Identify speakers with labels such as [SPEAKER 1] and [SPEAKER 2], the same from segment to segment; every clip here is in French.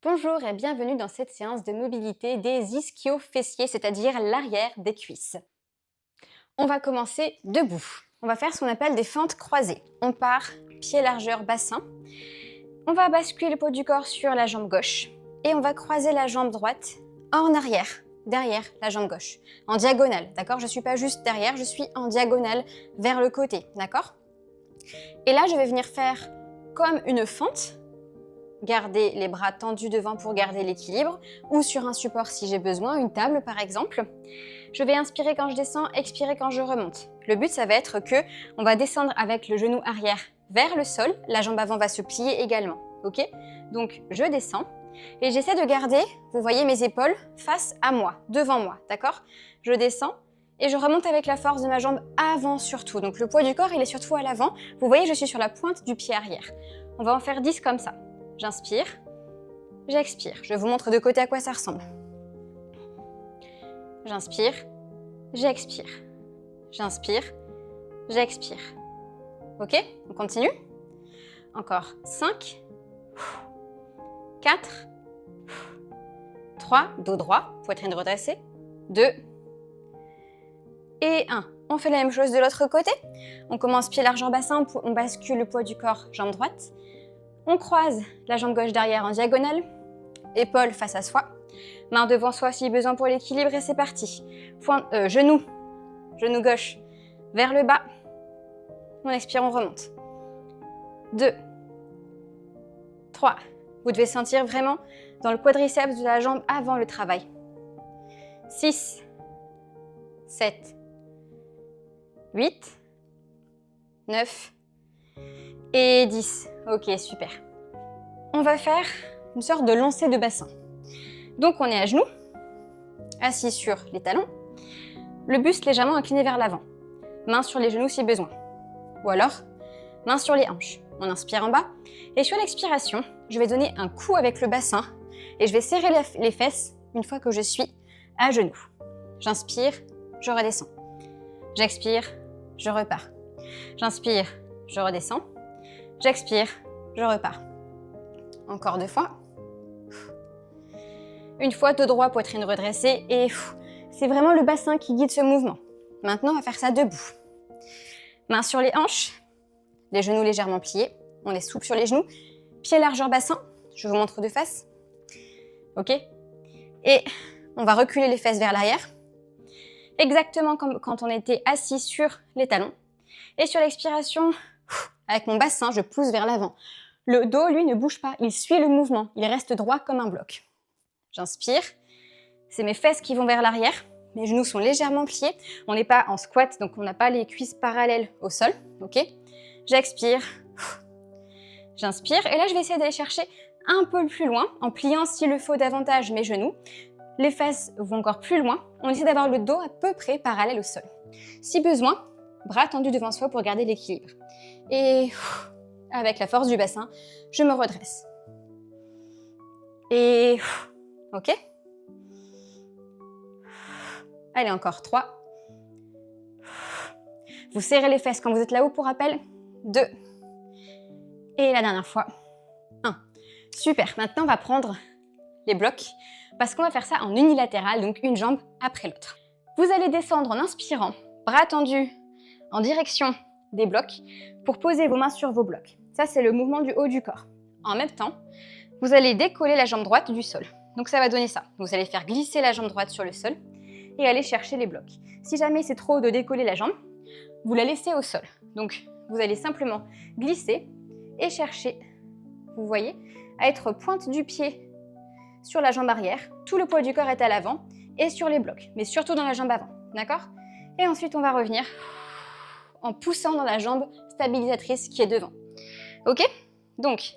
[SPEAKER 1] Bonjour et bienvenue dans cette séance de mobilité des ischio-fessiers, c'est-à-dire l'arrière des cuisses. On va commencer debout. On va faire ce qu'on appelle des fentes croisées. On part pied largeur bassin. On va basculer le poids du corps sur la jambe gauche et on va croiser la jambe droite en arrière, derrière la jambe gauche, en diagonale, d'accord? Je ne suis pas juste derrière, je suis en diagonale vers le côté, d'accord? Et là, je vais venir faire comme une fente. Garder les bras tendus devant pour garder l'équilibre ou sur un support si j'ai besoin, une table par exemple. Je vais inspirer quand je descends, expirer quand je remonte. Le but, ça va être que on va descendre avec le genou arrière vers le sol, la jambe avant va se plier également, ok? Donc je descends et j'essaie de garder, vous voyez mes épaules face à moi, devant moi, d'accord? Je descends et je remonte avec la force de ma jambe avant surtout. Donc le poids du corps, il est surtout à l'avant. Vous voyez, je suis sur la pointe du pied arrière. On va en faire 10 comme ça. J'inspire, j'expire. Je vous montre de côté à quoi ça ressemble. J'inspire, j'expire. J'inspire, j'expire. Ok? On continue? Encore 5, 4, 3, dos droit, poitrine redressée, 2 et 1. On fait la même chose de l'autre côté. On commence pied largeur bassin, on bascule le poids du corps, jambe droite. On croise la jambe gauche derrière en diagonale, épaules face à soi, main devant soi si besoin pour l'équilibre et c'est parti. Genou gauche vers le bas, on expire, on remonte. 2, 3, vous devez sentir vraiment dans le quadriceps de la jambe avant le travail. 6, 7, 8, 9 et 10. Ok, super. On va faire une sorte de lancer de bassin. Donc on est à genoux, assis sur les talons, le buste légèrement incliné vers l'avant, main sur les genoux si besoin. Ou alors, main sur les hanches. On inspire en bas et sur l'expiration, je vais donner un coup avec le bassin et je vais serrer les fesses une fois que je suis à genoux. J'inspire, je redescends. J'expire, je repars. J'inspire, je redescends. J'expire, je repars. Encore 2 fois. Une fois, dos droit, poitrine redressée et c'est vraiment le bassin qui guide ce mouvement. Maintenant, on va faire ça debout. Mains sur les hanches, les genoux légèrement pliés. On est souple sur les genoux. Pied largeur bassin, je vous montre de face. Ok? Et on va reculer les fesses vers l'arrière. Exactement comme quand on était assis sur les talons. Et sur l'expiration, avec mon bassin, je pousse vers l'avant. Le dos, lui, ne bouge pas, il suit le mouvement, il reste droit comme un bloc. J'inspire, c'est mes fesses qui vont vers l'arrière, mes genoux sont légèrement pliés, on n'est pas en squat, donc on n'a pas les cuisses parallèles au sol, ok? J'expire, j'inspire, et là je vais essayer d'aller chercher un peu plus loin, en pliant s'il le faut davantage mes genoux. Les fesses vont encore plus loin, on essaie d'avoir le dos à peu près parallèle au sol. Si besoin, bras tendus devant soi pour garder l'équilibre. Et avec la force du bassin, je me redresse. Et ok? Allez, encore 3. Vous serrez les fesses quand vous êtes là-haut pour rappel. 2. Et la dernière fois. 1. Super, maintenant on va prendre les blocs parce qu'on va faire ça en unilatéral, donc une jambe après l'autre. Vous allez descendre en inspirant, bras tendus en direction des blocs pour poser vos mains sur vos blocs. Ça, c'est le mouvement du haut du corps. En même temps, vous allez décoller la jambe droite du sol. Donc ça va donner ça. Vous allez faire glisser la jambe droite sur le sol et aller chercher les blocs. Si jamais c'est trop de décoller la jambe, vous la laissez au sol. Donc vous allez simplement glisser et chercher, vous voyez, à être pointe du pied sur la jambe arrière. Tout le poids du corps est à l'avant et sur les blocs, mais surtout dans la jambe avant. D'accord? Et ensuite, on va revenir en poussant dans la jambe stabilisatrice qui est devant. Ok? Donc,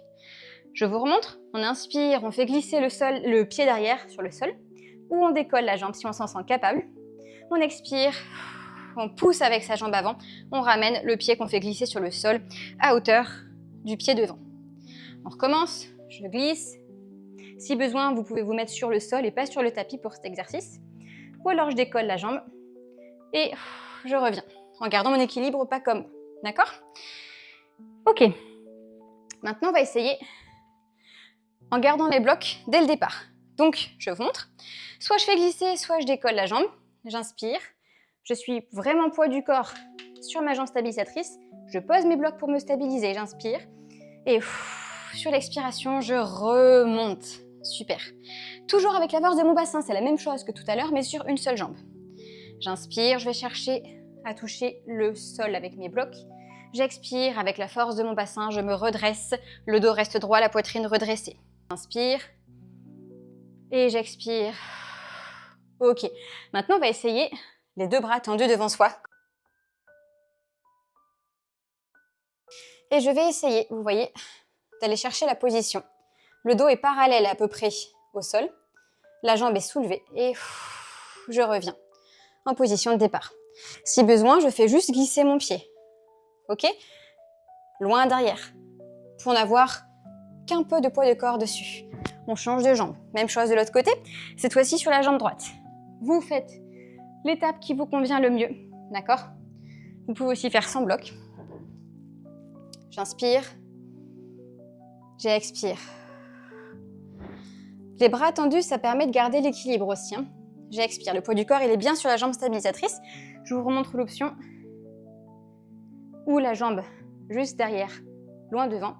[SPEAKER 1] je vous remontre. On inspire, on fait glisser le pied derrière sur le sol, ou on décolle la jambe si on s'en sent capable. On expire, on pousse avec sa jambe avant, on ramène le pied qu'on fait glisser sur le sol à hauteur du pied devant. On recommence, je glisse. Si besoin, vous pouvez vous mettre sur le sol et pas sur le tapis pour cet exercice. Ou alors je décolle la jambe et je reviens en gardant mon équilibre, pas comme vous. D'accord? Ok. Maintenant, on va essayer en gardant les blocs dès le départ. Donc, je vous montre. Soit je fais glisser, soit je décolle la jambe. J'inspire. Je suis vraiment poids du corps sur ma jambe stabilisatrice. Je pose mes blocs pour me stabiliser. J'inspire. Et sur l'expiration, je remonte. Super. Toujours avec la force de mon bassin. C'est la même chose que tout à l'heure, mais sur une seule jambe. J'inspire. Je vais chercher à toucher le sol avec mes blocs. J'expire avec la force de mon bassin. Je me redresse. Le dos reste droit, la poitrine redressée. J'inspire. Et j'expire. Ok. Maintenant, on va essayer les deux bras tendus devant soi. Et je vais essayer, vous voyez, d'aller chercher la position. Le dos est parallèle à peu près au sol. La jambe est soulevée et je reviens en position de départ. Si besoin, je fais juste glisser mon pied. Ok? Loin derrière. Pour n'avoir qu'un peu de poids de corps dessus. On change de jambe. Même chose de l'autre côté. Cette fois-ci sur la jambe droite. Vous faites l'étape qui vous convient le mieux. D'accord? Vous pouvez aussi faire sans bloc. J'inspire. J'expire. Les bras tendus, ça permet de garder l'équilibre aussi. Hein. J'expire. Le poids du corps, il est bien sur la jambe stabilisatrice. Je vous remontre l'option où la jambe juste derrière, loin devant.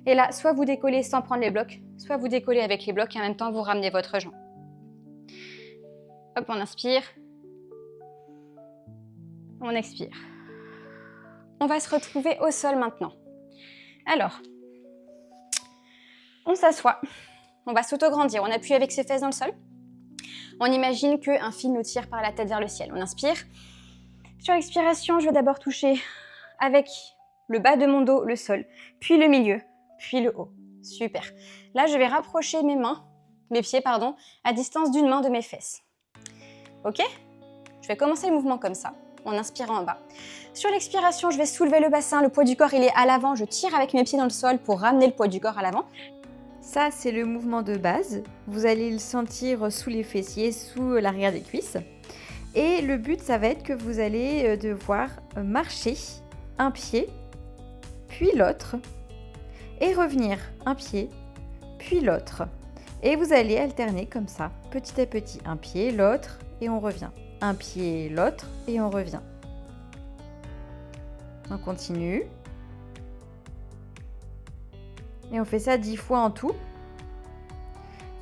[SPEAKER 1] Et là, soit vous décollez sans prendre les blocs, soit vous décollez avec les blocs et en même temps, vous ramenez votre jambe. Hop, on inspire. On expire. On va se retrouver au sol maintenant. Alors, on s'assoit. On va s'auto-grandir. On appuie avec ses fesses dans le sol. On imagine qu'un fil nous tire par la tête vers le ciel. On inspire. Sur l'expiration, je vais d'abord toucher avec le bas de mon dos, le sol, puis le milieu, puis le haut. Super. Là, je vais rapprocher mes pieds, à distance d'une main de mes fesses. Ok? Je vais commencer le mouvement comme ça, en inspirant en bas. Sur l'expiration, je vais soulever le bassin, le poids du corps, il est à l'avant. Je tire avec mes pieds dans le sol pour ramener le poids du corps à l'avant.
[SPEAKER 2] Ça, c'est le mouvement de base. Vous allez le sentir sous les fessiers, sous l'arrière des cuisses. Et le but, ça va être que vous allez devoir marcher un pied, puis l'autre, et revenir un pied, puis l'autre. Et vous allez alterner comme ça, petit à petit, un pied, l'autre, et on revient. Un pied, l'autre, et on revient. On continue. Et on fait ça 10 fois en tout.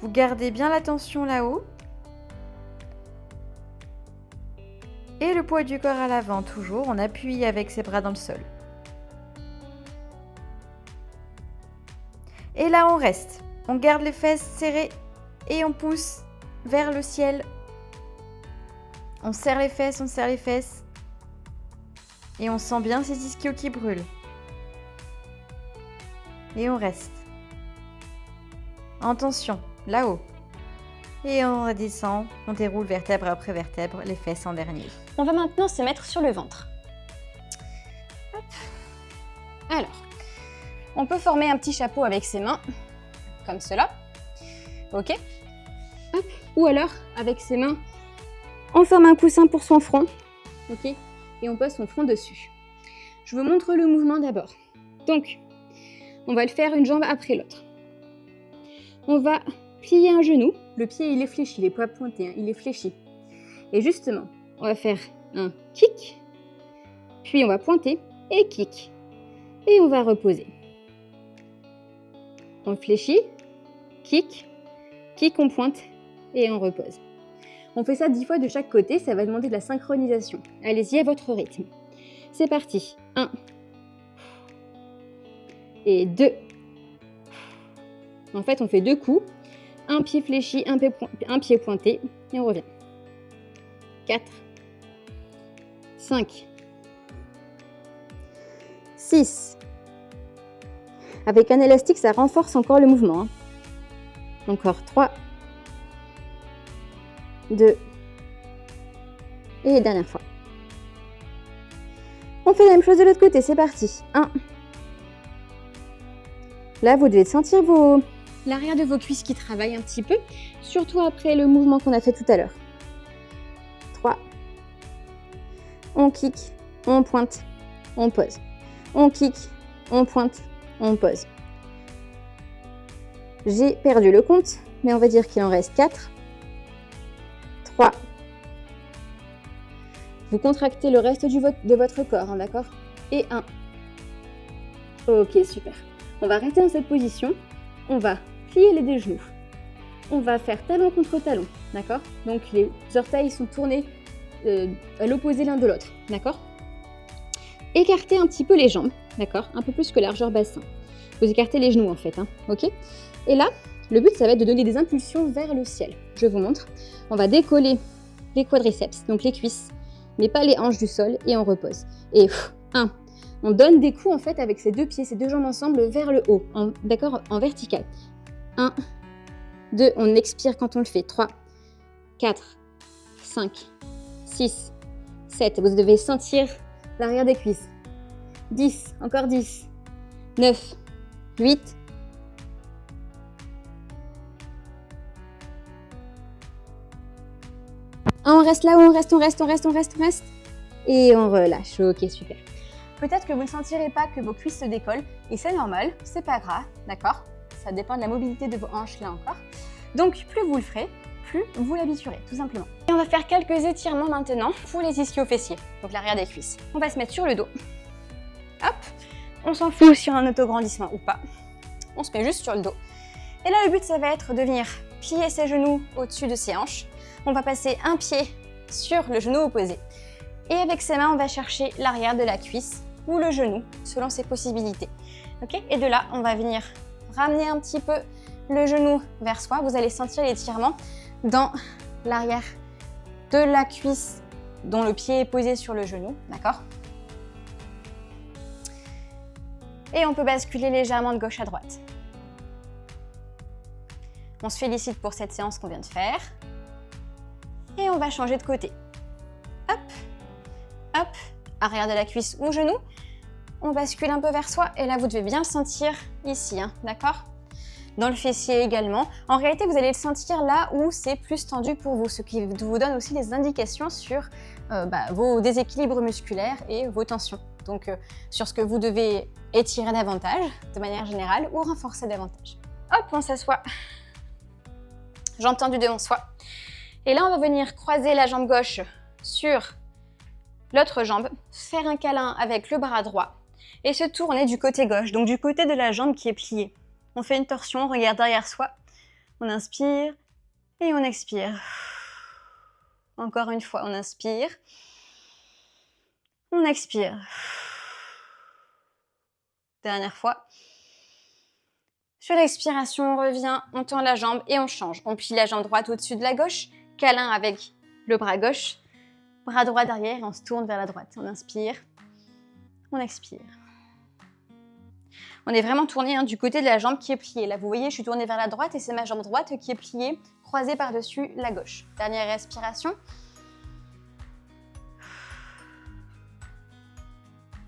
[SPEAKER 2] Vous gardez bien la tension là-haut. Et le poids du corps à l'avant, toujours. On appuie avec ses bras dans le sol. Et là, on reste. On garde les fesses serrées et on pousse vers le ciel. On serre les fesses, on serre les fesses. Et on sent bien ces ischios qui brûlent. Et on reste. En tension, là-haut. Et on redescend, on déroule vertèbre après vertèbre, les fesses en dernier.
[SPEAKER 1] On va maintenant se mettre sur le ventre. Hop. Alors, on peut former un petit chapeau avec ses mains, comme cela. Ok. Hop. Ou alors, avec ses mains, on forme un coussin pour son front. Ok. Et on pose son front dessus. Je vous montre le mouvement d'abord. Donc, on va le faire une jambe après l'autre. On va plier un genou. Le pied, il est fléchi, il n'est pas pointé, hein, il est fléchi. Et justement, on va faire un kick, puis on va pointer et kick. Et on va reposer. On fléchit, kick, kick, on pointe et on repose. On fait ça 10 fois de chaque côté, ça va demander de la synchronisation. Allez-y à votre rythme. C'est parti. 1 et 2. En fait, on fait 2 coups. Un pied fléchi, un pied pointé, et on revient. 4, 5, 6. Avec un élastique, ça renforce encore le mouvement. Encore 3, 2, et dernière fois. On fait la même chose de l'autre côté, c'est parti. 1. Là, vous devez sentir l'arrière de vos cuisses qui travaille un petit peu, surtout après le mouvement qu'on a fait tout à l'heure. 3. On kick, on pointe, on pose. On kick, on pointe, on pose. J'ai perdu le compte, mais on va dire qu'il en reste 4, 3. Vous contractez le reste de votre corps, hein, d'accord? Et 1. Ok, super. On va rester dans cette position. On va plier les deux genoux. On va faire talon contre talon, d'accord? Donc les orteils sont tournés à l'opposé l'un de l'autre, d'accord? Écartez un petit peu les jambes, d'accord? Un peu plus que largeur bassin. Vous écartez les genoux en fait, hein, ok? Et là, le but, ça va être de donner des impulsions vers le ciel. Je vous montre. On va décoller les quadriceps, donc les cuisses, mais pas les hanches du sol, et on repose. Et 1. On donne des coups en fait avec ces deux pieds, ces deux jambes ensemble vers le haut, d'accord, en vertical. 1, 2, on expire quand on le fait. 3, 4, 5, 6, 7. Vous devez sentir l'arrière des cuisses. 10, encore 10, 9, 8. On reste là où on reste. Et on relâche. Ok, super. Peut-être que vous ne sentirez pas que vos cuisses se décollent, et c'est normal, c'est pas grave, d'accord? Ça dépend de la mobilité de vos hanches là encore. Donc plus vous le ferez, plus vous l'habituerez, tout simplement. Et on va faire quelques étirements maintenant pour les ischio-fessiers, donc l'arrière des cuisses. On va se mettre sur le dos. Hop, on s'en fout sur un autograndissement ou pas. On se met juste sur le dos. Et là, le but, ça va être de venir plier ses genoux au-dessus de ses hanches. On va passer un pied sur le genou opposé. Et avec ses mains, on va chercher l'arrière de la cuisse ou le genou, selon ses possibilités. Okay, et de là, on va venir ramener un petit peu le genou vers soi. Vous allez sentir l'étirement dans l'arrière de la cuisse dont le pied est posé sur le genou, d'accord? Et on peut basculer légèrement de gauche à droite. On se félicite pour cette séance qu'on vient de faire. Et on va changer de côté. Hop, hop, arrière de la cuisse ou genou. On bascule un peu vers soi et là, vous devez bien le sentir ici, hein, d'accord? Dans le fessier également. En réalité, vous allez le sentir là où c'est plus tendu pour vous, ce qui vous donne aussi des indications sur vos déséquilibres musculaires et vos tensions. Donc, sur ce que vous devez étirer davantage, de manière générale, ou renforcer davantage. Hop, on s'assoit. Jambes tendues devant soi. Et là, on va venir croiser la jambe gauche sur l'autre jambe, faire un câlin avec le bras droit et se tourner du côté gauche, donc du côté de la jambe qui est pliée. On fait une torsion, on regarde derrière soi, on inspire et on expire. Encore une fois, on inspire, on expire. Dernière fois. Sur l'expiration, on revient, on tend la jambe et on change. On plie la jambe droite au-dessus de la gauche, câlin avec le bras gauche, bras droit derrière et on se tourne vers la droite. On inspire, on expire. On est vraiment tourné du côté de la jambe qui est pliée. Là, vous voyez, je suis tournée vers la droite et c'est ma jambe droite qui est pliée, croisée par-dessus la gauche. Dernière respiration.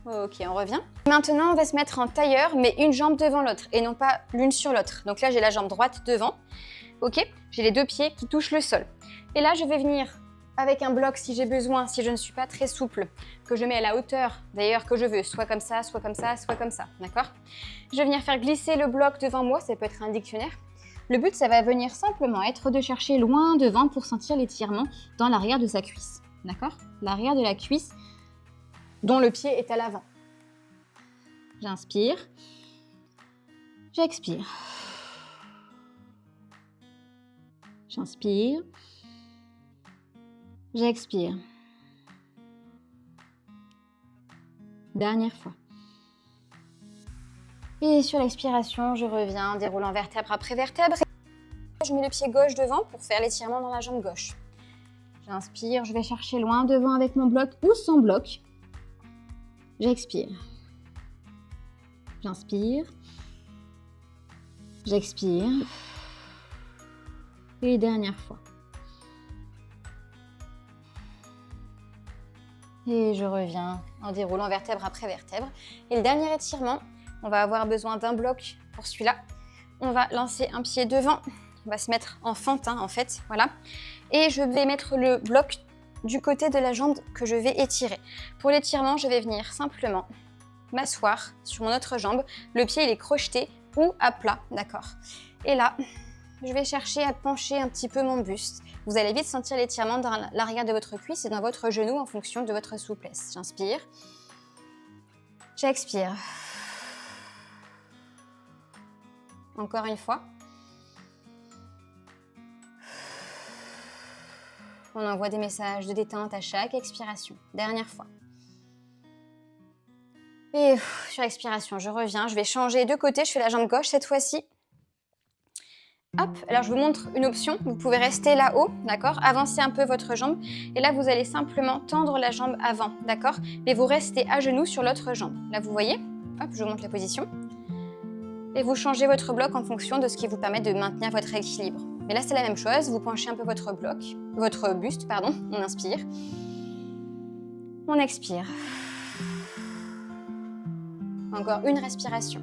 [SPEAKER 1] Ok, on revient. Maintenant, on va se mettre en tailleur, mais une jambe devant l'autre et non pas l'une sur l'autre. Donc là, j'ai la jambe droite devant. Ok, j'ai les deux pieds qui touchent le sol. Et là, je vais venir avec un bloc si j'ai besoin, si je ne suis pas très souple, que je mets à la hauteur d'ailleurs que je veux, soit comme ça, soit comme ça, soit comme ça, d'accord? Je vais venir faire glisser le bloc devant moi, ça peut être un dictionnaire. Le but, ça va venir simplement être de chercher loin devant pour sentir l'étirement dans l'arrière de sa cuisse, d'accord? L'arrière de la cuisse dont le pied est à l'avant. J'inspire, j'expire. J'inspire, j'expire. Dernière fois. Et sur l'expiration, je reviens en déroulant vertèbre après vertèbre. Je mets le pied gauche devant pour faire l'étirement dans la jambe gauche. J'inspire, je vais chercher loin devant avec mon bloc ou sans bloc. J'expire. J'inspire. J'expire. Et dernière fois. Et je reviens en déroulant vertèbre après vertèbre. Et le dernier étirement, on va avoir besoin d'un bloc pour celui-là. On va lancer un pied devant. On va se mettre en fente, en fait, voilà. Et je vais mettre le bloc du côté de la jambe que je vais étirer. Pour l'étirement, je vais venir simplement m'asseoir sur mon autre jambe. Le pied, il est crocheté ou à plat, d'accord. Et là, je vais chercher à pencher un petit peu mon buste. Vous allez vite sentir l'étirement dans l'arrière de votre cuisse et dans votre genou en fonction de votre souplesse. J'inspire. J'expire. Encore une fois. On envoie des messages de détente à chaque expiration. Dernière fois. Et sur l'expiration, je reviens. Je vais changer de côté. Je fais la jambe gauche cette fois-ci. Hop, alors je vous montre une option. Vous pouvez rester là-haut, d'accord? Avancer un peu votre jambe. Et là, vous allez simplement tendre la jambe avant, d'accord? Mais vous restez à genoux sur l'autre jambe. Là, vous voyez? Hop, je vous montre la position. Et vous changez votre bloc en fonction de ce qui vous permet de maintenir votre équilibre. Mais là, c'est la même chose. Vous penchez un peu votre buste, pardon. On inspire. On expire. Encore une respiration.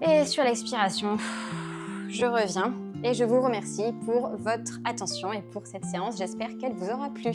[SPEAKER 1] Et sur l'expiration, je reviens et je vous remercie pour votre attention et pour cette séance. J'espère qu'elle vous aura plu.